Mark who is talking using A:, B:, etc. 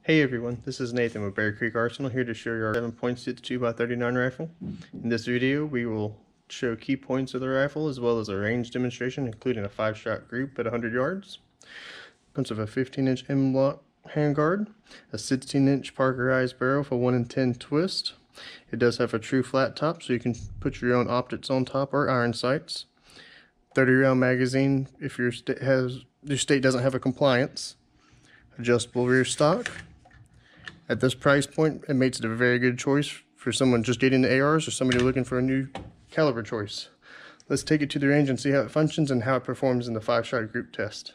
A: Hey everyone, this is Nathan with Bear Creek Arsenal here to show you our 7.62 x 39 rifle. In this video we will show key points of the rifle as well as a range demonstration including a 5-shot group at 100 yards. Comes with a 15-inch MLOK handguard, a 16-inch parkerized barrel for 1 in 10 twist. It does have a true flat top so you can put your own optics on top or iron sights. 30-round magazine if your state doesn't have a compliance. Adjustable rear stock. At this price point, it makes it a very good choice for someone just getting into ARs or somebody looking for a new caliber choice. Let's take it to the range and see how it functions and how it performs in the 5-shot group test.